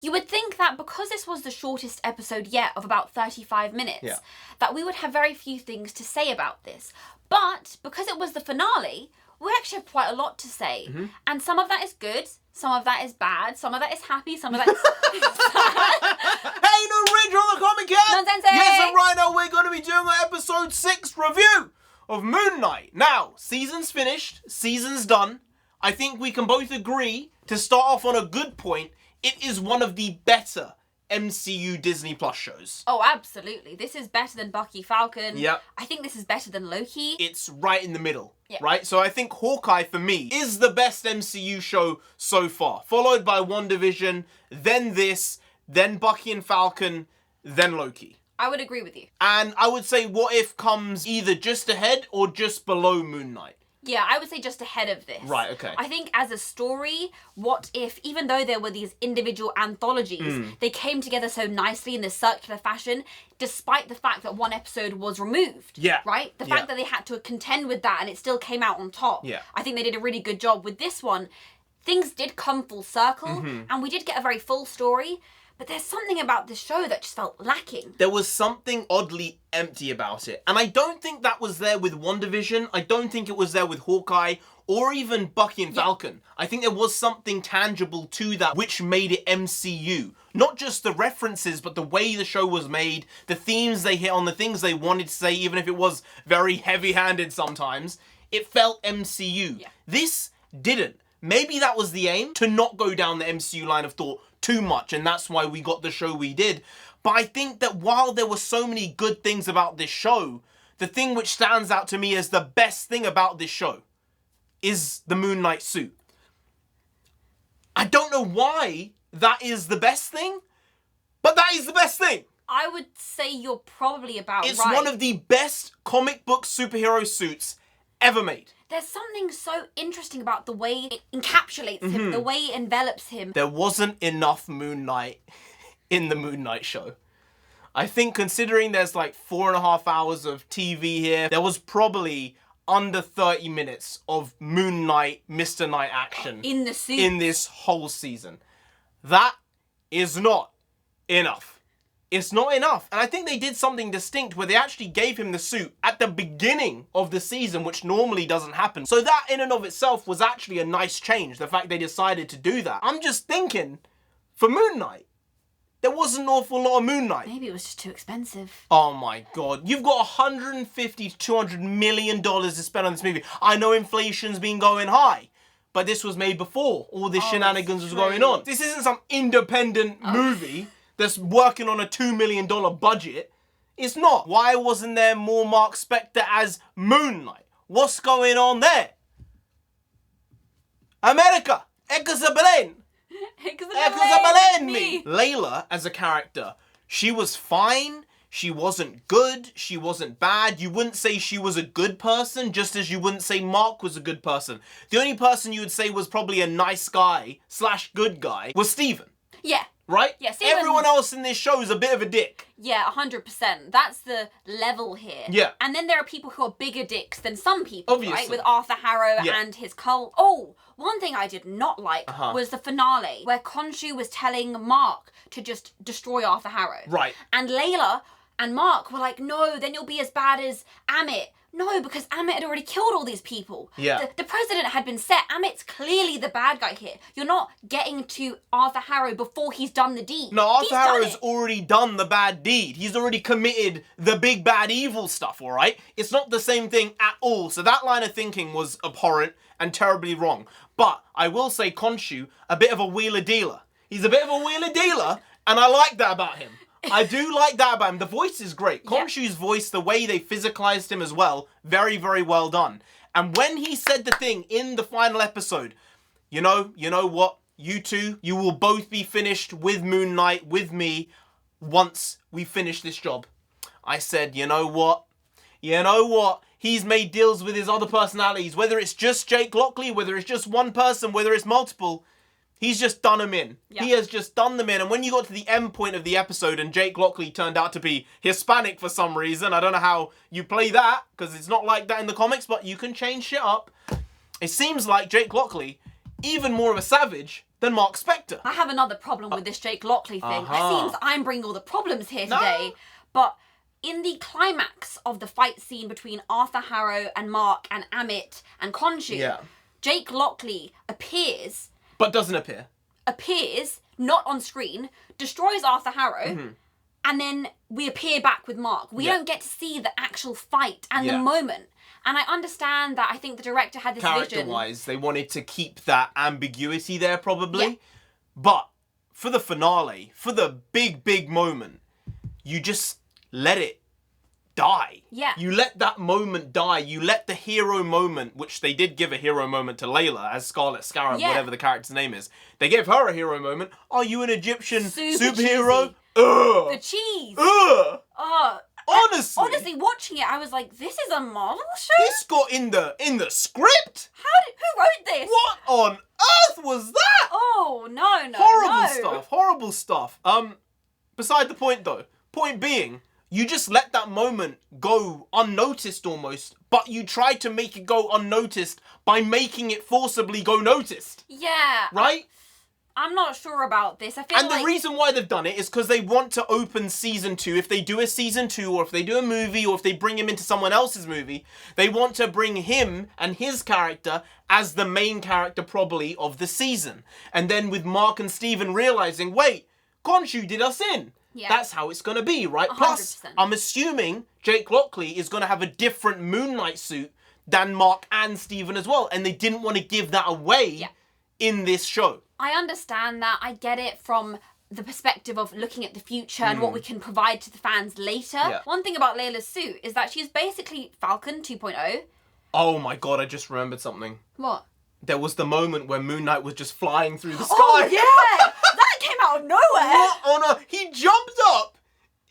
You would think that because this was the shortest episode yet of about 35 minutes, that we would have very few things to say about this. But because it was the finale, we actually have quite a lot to say. Mm-hmm. And some of that is good, some of that is bad, some of that is happy, some of that is sad. Hey, NarendraTheComic here! Nonsense! Yes, and right now we're going to be doing our episode 6 review of Moon Knight. Now, season's finished, season's done. I think we can both agree, to start off on a good point, it is one of the better MCU Disney Plus shows. Oh, absolutely. This is better than Bucky Falcon. Yep. I think this is better than Loki. It's right in the middle, Yeah. right? So I think Hawkeye, for me, is the best MCU show so far. Followed by WandaVision, then this, then Bucky and Falcon, then Loki. I would agree with you. And I would say What If comes either just ahead or just below Moon Knight. Yeah, I would say just ahead of this. Right, okay. I think as a story, What If, even though there were these individual anthologies, they came together so nicely in this circular fashion, despite the fact that one episode was removed. Yeah. Right? The fact that they had to contend with that and it still came out on top. Yeah. I think they did a really good job with this one. Things did come full circle, and we did get a very full story. But there's something about this show that just felt lacking. There was something oddly empty about it. And I don't think that was there with WandaVision. I don't think it was there with Hawkeye or even Bucky and Falcon. I think there was something tangible to that which made it MCU. Not just the references, but the way the show was made, the themes they hit on, the things they wanted to say, even if it was very heavy-handed sometimes. It felt MCU. Yeah. This didn't. Maybe that was the aim, to not go down the MCU line of thought too much, and that's why we got the show we did. But I think that while there were so many good things about this show, the thing which stands out to me as the best thing about this show is the Moon Knight suit. I don't know why that is the best thing, but that is the best thing. I would say you're probably about right. It's one of the best comic book superhero suits ever made. There's something so interesting about the way it encapsulates him, the way it envelops him. There wasn't enough Moon Knight in the Moon Knight show. I think considering there's like 4.5 hours of TV here, there was probably under 30 minutes of Moon Knight, Mr. Knight action In the suit. in this whole season. That is not enough. It's not enough. And I think they did something distinct where they actually gave him the suit at the beginning of the season, which normally doesn't happen. So that in and of itself was actually a nice change, the fact they decided to do that. I'm just thinking, for Moon Knight, there wasn't an awful lot of Moon Knight. Maybe it was just too expensive. Oh my God. You've got $150 to $200 million to spend on this movie. I know inflation's been going high, but this was made before all this shenanigans was going on. This isn't some independent movie that's working on a $2 million budget. It's not. Why wasn't there more Mark Spector as Moon Knight? What's going on there? America! Exabelen! me! Layla, as a character, she was fine. She wasn't good. She wasn't bad. You wouldn't say she was a good person, just as you wouldn't say Mark was a good person. The only person you would say was probably a nice guy / good guy was Steven. Yeah. Right? Yeah, Steven... Everyone else in this show is a bit of a dick. Yeah, 100%. That's the level here. Yeah. And then there are people who are bigger dicks than some people, Obviously. right? With Arthur Harrow and his cult. Oh, one thing I did not like was the finale, where Khonshu was telling Mark to just destroy Arthur Harrow. Right. And Layla and Mark were like, no, then you'll be as bad as Amit. No, because Amit had already killed all these people. Yeah. The president had been set. Amit's clearly the bad guy here. You're not getting to Arthur Harrow before he's done the deed. No, Arthur Harrow's already done the bad deed. He's already committed the big bad evil stuff, all right? It's not the same thing at all. So that line of thinking was abhorrent and terribly wrong. But I will say Khonshu, a bit of a wheeler dealer. He's a bit of a wheeler dealer, and I like that about him. I do like that about him. The voice is great. Khonshu's voice, the way they physicalized him as well, very, very well done. And when he said the thing in the final episode, you know what? You two, you will both be finished with Moon Knight, with me, once we finish this job. I said, you know what? He's made deals with his other personalities, whether it's just Jake Lockley, whether it's just one person, whether it's multiple. He's just done them in. Yeah. He has just done them in. And when you got to the end point of the episode and Jake Lockley turned out to be Hispanic for some reason, I don't know how you play that, because it's not like that in the comics, but you can change shit up. It seems like Jake Lockley even more of a savage than Mark Spector. I have another problem with this Jake Lockley thing. It seems I'm bringing all the problems here today. No. But in the climax of the fight scene between Arthur Harrow and Mark and Amit and Khonshu, Jake Lockley appears... But doesn't appear. Appears, not on screen, destroys Arthur Harrow, and then we appear back with Mark. We don't get to see the actual fight and the moment. And I understand that I think the director had this vision. Character-wise, they wanted to keep that ambiguity there, probably. Yeah. But for the finale, for the big, big moment, you just let it die. Yeah. You let that moment die. You let the hero moment, which they did give a hero moment to Layla as Scarlet Scarab, whatever the character's name is. They gave her a hero moment. Are you an Egyptian superhero? Ugh. The cheese. Ugh. Honestly, watching it, I was like, this is a Marvel show? This got in the script? Who wrote this? What on earth was that? Oh, no. Horrible stuff. Beside the point though. Point being, you just let that moment go unnoticed almost, but you tried to make it go unnoticed by making it forcibly go noticed. Yeah. Right? I'm not sure about this. I feel And the reason why they've done it is because they want to open season 2. If they do a season 2, or if they do a movie, or if they bring him into someone else's movie, they want to bring him and his character as the main character probably of the season. And then with Mark and Steven realizing, wait, Khonshu did us in. Yeah. That's how it's going to be, right? 100%. Plus, I'm assuming Jake Lockley is going to have a different Moon Knight suit than Mark and Steven as well. And they didn't want to give that away in this show. I understand that. I get it from the perspective of looking at the future and what we can provide to the fans later. Yeah. One thing about Layla's suit is that she's basically Falcon 2.0. Oh my god, I just remembered something. What? There was the moment where Moon Knight was just flying through the sky. Oh yeah! That came out of nowhere! What on earth? He jumped up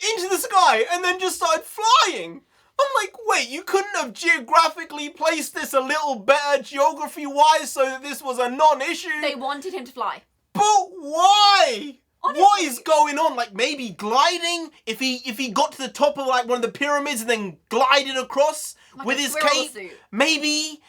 into the sky and then just started flying. I'm like, wait, you couldn't have geographically placed this a little better geography-wise so that this was a non-issue? They wanted him to fly. But why? Honestly. What is going on? Like, maybe gliding? If he got to the top of, like, one of the pyramids and then glided across like with his cape? Suit. Maybe.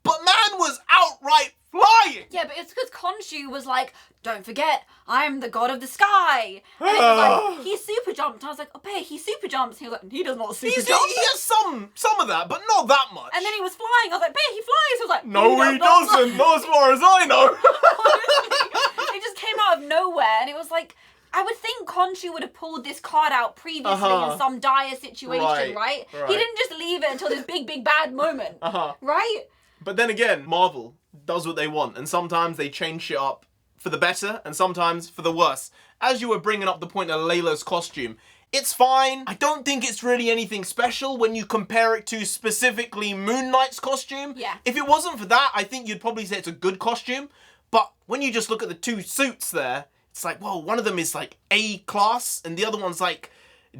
But man was outright flying! Yeah, but it's because Khonshu was like, don't forget, I'm the god of the sky. And it was like, he super jumped. And I was like, oh, babe, he super jumps. And he was like, he does not super jump. He has some of that, but not that much. And then he was flying. I was like, babe, he flies. I was like, no, he doesn't. Not as far as I know. Honestly, it just came out of nowhere. And it was like, I would think Khonshu would have pulled this card out previously in some dire situation, right? He didn't just leave it until this big, big bad moment, right? But then again, Marvel does what they want, and sometimes they change shit up for the better, and sometimes for the worse. As you were bringing up the point of Layla's costume, it's fine. I don't think it's really anything special when you compare it to specifically Moon Knight's costume. Yeah. If it wasn't for that, I think you'd probably say it's a good costume. But when you just look at the two suits there, it's like, well, one of them is like A class, and the other one's like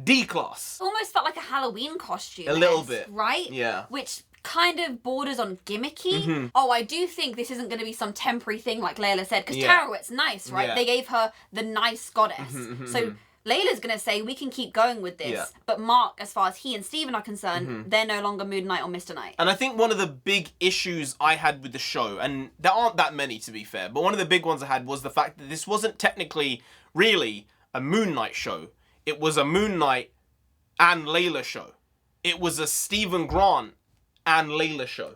D class. Almost felt like a Halloween costume. A little bit. Right? Yeah. Which kind of borders on gimmicky. Oh, I do think this isn't going to be some temporary thing like Layla said, because Tarowit's nice, right? They gave her the nice goddess. So Layla's going to say, we can keep going with this. But Mark, as far as he and Steven are concerned, they're no longer Moon Knight or Mr. Knight. And I think one of the big issues I had with the show, and there aren't that many to be fair, but one of the big ones I had was the fact that this wasn't technically really a Moon Knight show. It was a Moon Knight and Layla show. It was a Stephen Grant and Layla show.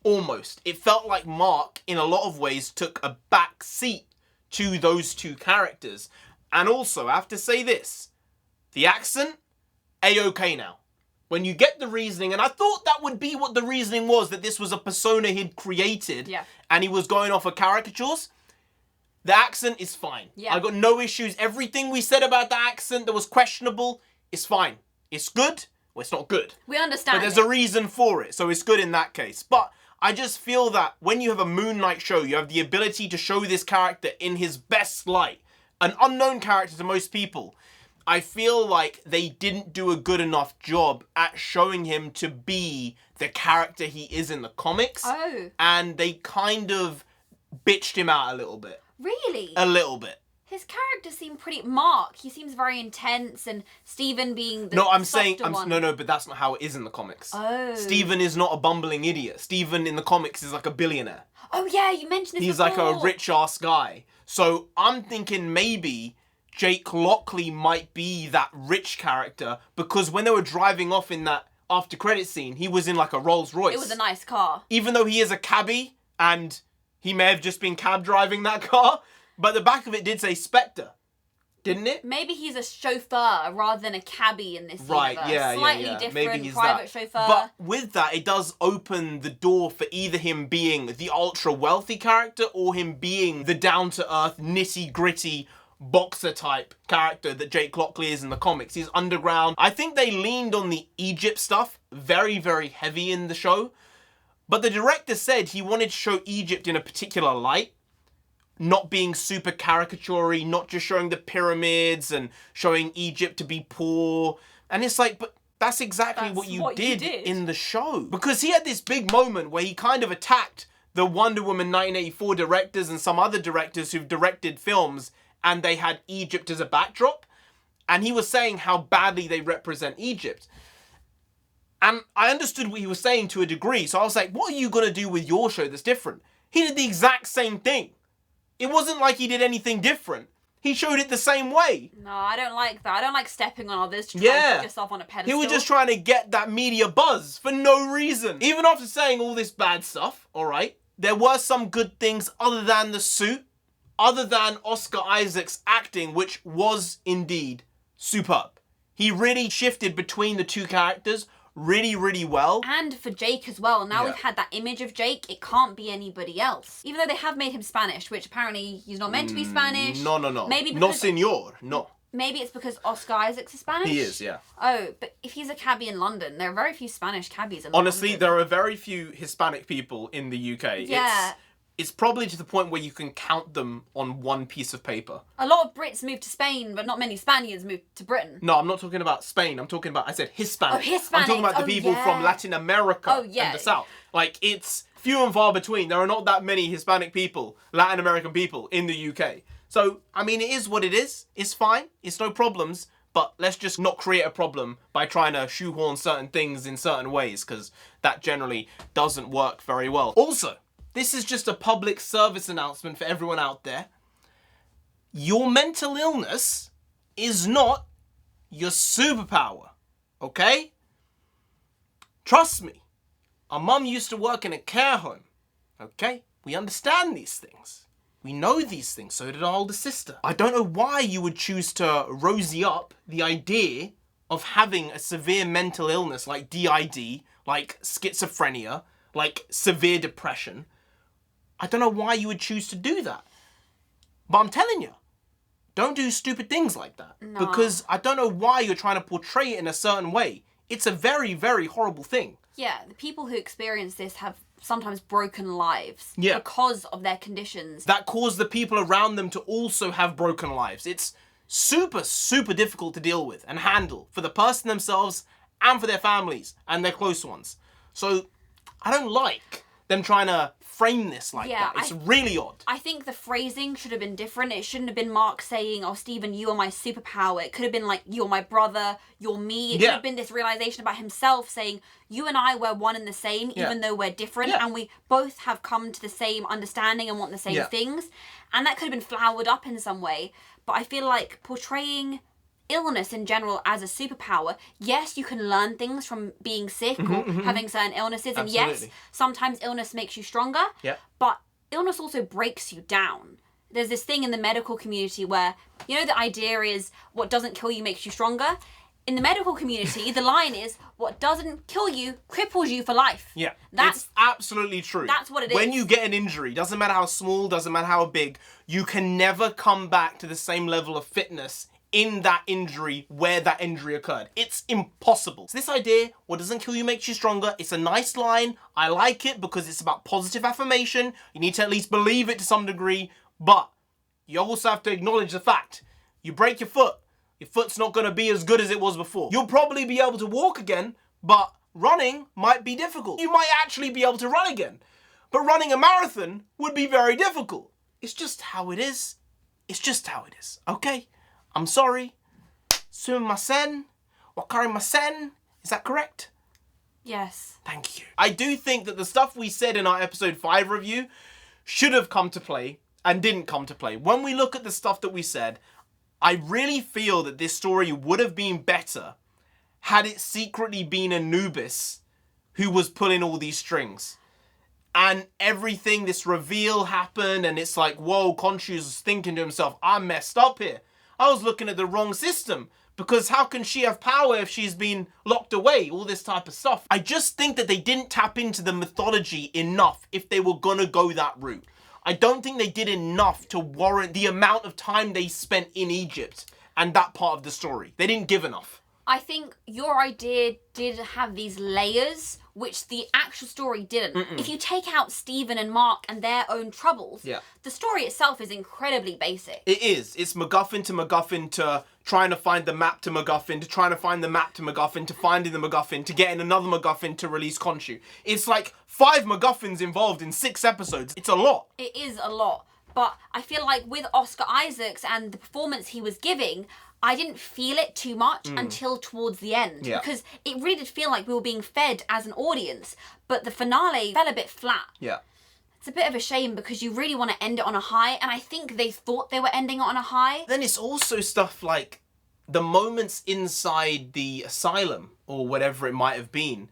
Almost. It felt like Mark, in a lot of ways, took a back seat to those two characters. And also, I have to say this. The accent, A-okay now. When you get the reasoning, and I thought that would be what the reasoning was, that this was a persona he'd created, and he was going off of caricatures. The accent is fine. I got no issues. Everything we said about the accent that was questionable is fine. It's good. Well, it's not good. We understand. But there's a reason for it, so it's good in that case. But I just feel that when you have a Moon Knight show, you have the ability to show this character in his best light. An unknown character to most people. I feel like they didn't do a good enough job at showing him to be the character he is in the comics. Oh. And they kind of bitched him out a little bit. Really? A little bit. His character seemed pretty... Mark, he seems very intense, and Steven being the one. No, but that's not how it is in the comics. Oh. Steven is not a bumbling idiot. Steven in the comics is like a billionaire. Oh yeah, you mentioned this He's before. like a rich-ass guy. So I'm thinking maybe Jake Lockley might be that rich character, because when they were driving off in that after-credit scene, he was in like a Rolls Royce. It was a nice car. Even though he is a cabbie, and he may have just been cab driving that car, but the back of it did say Spectre, didn't it? Maybe he's a chauffeur rather than a cabbie in this right, universe. Yeah, Slightly different, maybe he's private chauffeur. But with that, it does open the door for either him being the ultra-wealthy character or him being the down-to-earth, nitty-gritty boxer type character that Jake Lockley is in the comics. He's underground. I think they leaned on the Egypt stuff very, very heavy in the show. But the director said he wanted to show Egypt in a particular light, not being super caricature-y, not just showing the pyramids and showing Egypt to be poor. And it's like, but that's exactly what you did in the show. Because he had this big moment where he kind of attacked the Wonder Woman 1984 directors and some other directors who've directed films, and they had Egypt as a backdrop. And he was saying how badly they represent Egypt. And I understood what he was saying to a degree. So I was like, what are you going to do with your show that's different? He did the exact same thing. It wasn't like he did anything different. He showed it the same way. No, I don't like that. I don't like stepping on others to try and put yourself on a pedestal. He was just trying to get that media buzz for no reason. Even after saying all this bad stuff, alright, there were some good things other than the suit, other than Oscar Isaac's acting, which was indeed superb. He really shifted between the two characters really, really well. And for Jake as well. Now we've had that image of Jake, it can't be anybody else. Even though they have made him Spanish, which apparently he's not meant to be Spanish. No. Maybe no, senor. No. Maybe it's because Oscar Isaac's is Spanish? He is, yeah. Oh, but if he's a cabbie in London, there are very few Spanish cabbies in London. Honestly, there are very few Hispanic people in the UK. Yeah. It's probably to the point where you can count them on one piece of paper. A lot of Brits moved to Spain, but not many Spaniards moved to Britain. No, I'm not talking about Spain. I'm talking about, I said Hispanic. Oh, Hispanic. I'm talking about the people from Latin America and the South. Like, it's few and far between. There are not that many Hispanic people, Latin American people in the UK. So, I mean, it is what it is. It's fine. It's no problems. But let's just not create a problem by trying to shoehorn certain things in certain ways, because that generally doesn't work very well. Also, this is just a public service announcement for everyone out there. Your mental illness is not your superpower, okay? Trust me. Our mum used to work in a care home, okay? We understand these things. We know these things, so did our older sister. I don't know why you would choose to rosy up the idea of having a severe mental illness like DID, like schizophrenia, like severe depression. I don't know why you would choose to do that. But I'm telling you, don't do stupid things like that. No. Because I don't know why you're trying to portray it in a certain way. It's a very, very horrible thing. Yeah, the people who experience this have sometimes broken lives because of their conditions. That cause the people around them to also have broken lives. It's super, super difficult to deal with and handle for the person themselves and for their families and their close ones. So I don't like them trying to frame this like that. It's really odd. I think the phrasing should have been different. It shouldn't have been Mark saying, oh, Steven, you are my superpower. It could have been like, you're my brother, you're me. It could have been this realization about himself saying, you and I were one and the same, even though we're different. And we both have come to the same understanding and want the same things. And that could have been flowered up in some way. But I feel like portraying illness in general as a superpower, yes, you can learn things from being sick or having certain illnesses. And yes, sometimes illness makes you stronger. But illness also breaks you down. There's this thing in the medical community where, you know, the idea is what doesn't kill you makes you stronger. In the medical community, the line is what doesn't kill you cripples you for life. Yeah, that's absolutely true. That's what it is. When you get an injury, doesn't matter how small, doesn't matter how big, you can never come back to the same level of fitness in that injury where that injury occurred. It's impossible. So this idea, what doesn't kill you makes you stronger, it's a nice line. I like it because it's about positive affirmation. You need to at least believe it to some degree, but you also have to acknowledge the fact. You break your foot's not going to be as good as it was before. You'll probably be able to walk again, but running might be difficult. You might actually be able to run again, but running a marathon would be very difficult. It's just how it is. It's just how it is, okay? I'm sorry. Sumimasen. Wakarimasen. Is that correct? Yes. Thank you. I do think that the stuff we said in our episode 5 review should have come to play and didn't come to play. When we look at the stuff that we said, I really feel that this story would have been better had it secretly been Anubis who was pulling all these strings. And everything, this reveal happened, and it's like, whoa, Khonshu's thinking to himself, I'm messed up here. I was looking at the wrong system. Because how can she have power if she's been locked away? All this type of stuff. I just think that they didn't tap into the mythology enough if they were gonna go that route. I don't think they did enough to warrant the amount of time they spent in Egypt and that part of the story. They didn't give enough. I think your idea did have these layers, which the actual story didn't. If you take out Stephen and Mark and their own troubles, the story itself is incredibly basic. It is. It's MacGuffin to trying to find the map to MacGuffin, to trying to find the map to MacGuffin, to finding the MacGuffin, to getting another MacGuffin to release Khonshu. It's like 5 MacGuffins involved in 6 episodes. It's a lot. It is a lot. But I feel like with Oscar Isaacs and the performance he was giving, I didn't feel it too much until towards the end. Because it really did feel like we were being fed as an audience. But the finale fell a bit flat. It's a bit of a shame because you really want to end it on a high. And I think they thought they were ending it on a high. Then it's also stuff like the moments inside the asylum or whatever it might have been.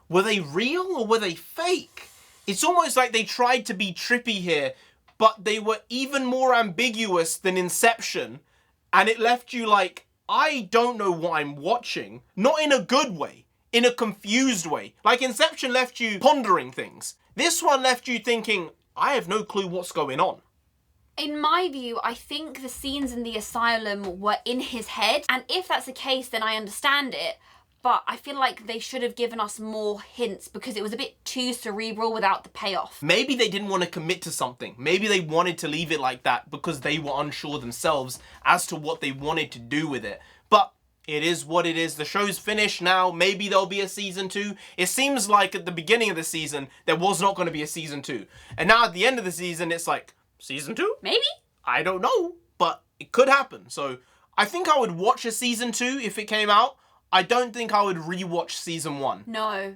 Were they real or were they fake? It's almost like they tried to be trippy here, but they were even more ambiguous than Inception. And it left you like, I don't know what I'm watching. Not in a good way. In a confused way. Like Inception left you pondering things. This one left you thinking, I have no clue what's going on. In my view, I think the scenes in the asylum were in his head. And if that's the case, then I understand it. But I feel like they should have given us more hints because it was a bit too cerebral without the payoff. Maybe they didn't want to commit to something. Maybe they wanted to leave it like that because they were unsure themselves as to what they wanted to do with it. But it is what it is. The show's finished now. Maybe there'll be a season 2. It seems like at the beginning of the season, there was not going to be a season 2. And now at the end of the season, it's like, season 2? Maybe? I don't know, but it could happen. So I think I would watch a season 2 if it came out. I don't think I would rewatch season 1. No,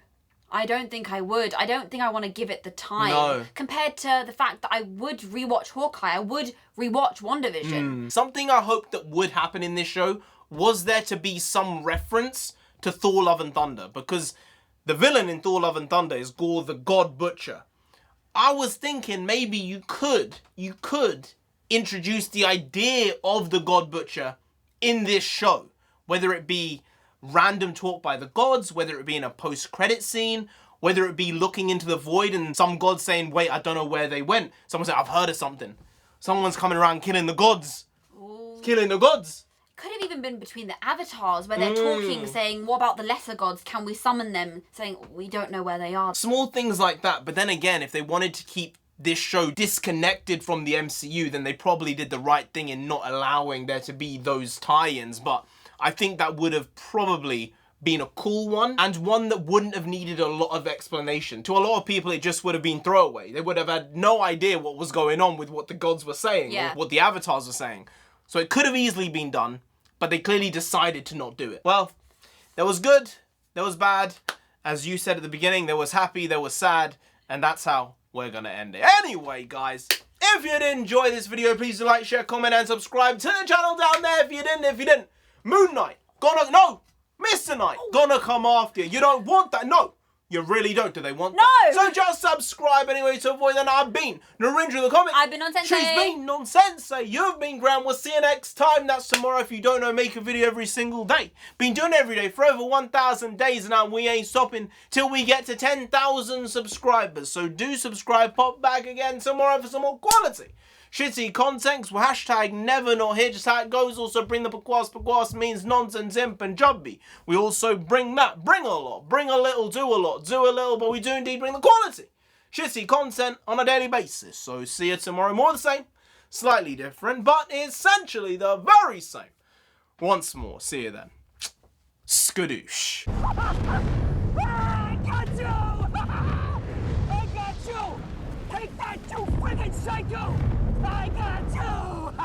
I don't think I would. I don't think I want to give it the time. No. Compared to the fact that I would rewatch Hawkeye, I would rewatch WandaVision. Something I hoped that would happen in this show was there to be some reference to Thor Love and Thunder, because the villain in Thor Love and Thunder is Gore the God Butcher. I was thinking maybe you could introduce the idea of the God Butcher in this show, whether it be random talk by the gods, whether it be in a post-credit scene, whether it be looking into the void and some god saying, wait, I don't know where they went. Someone said, I've heard of something. Someone's coming around killing the gods. Ooh. Killing the gods. Could have even been between the avatars where they're talking, saying, what about the lesser gods? Can we summon them? Saying, we don't know where they are. Small things like that. But then again, if they wanted to keep this show disconnected from the MCU, then they probably did the right thing in not allowing there to be those tie-ins. But I think that would have probably been a cool one, and one that wouldn't have needed a lot of explanation. To a lot of people, it just would have been throwaway. They would have had no idea what was going on with what the gods were saying, or what the avatars were saying. So it could have easily been done, but they clearly decided to not do it. Well, there was good, there was bad. As you said at the beginning, there was happy, there was sad, and that's how we're gonna end it. Anyway, guys, if you did enjoy this video, please do like, share, comment, and subscribe to the channel down there if you didn't. Moon Knight, Mr. Knight, gonna come after you. You don't want that, no. You really don't. Do they want that? No! So just subscribe anyway to avoid that. I've been NarendraTheComic. I've been Nonsensei. She's been Nonsensei. You've been Graham. We'll see you next time. That's tomorrow. If you don't know, make a video every single day. Been doing it every day for over 1,000 days now. We ain't stopping till we get to 10,000 subscribers. So do subscribe. Pop back again tomorrow for some more quality shitty content. Well, hashtag never not here, just how it goes. Also bring the pagwas means nonsense in Punjabi. We also bring that, bring a lot, bring a little, do a lot, do a little, but we do indeed bring the quality shitty content on a daily basis. So see you tomorrow, more the same, slightly different, but essentially the very same. Once more, see you then. Skadoosh. I got you! I got you! Take that, you friggin' psycho! I got you!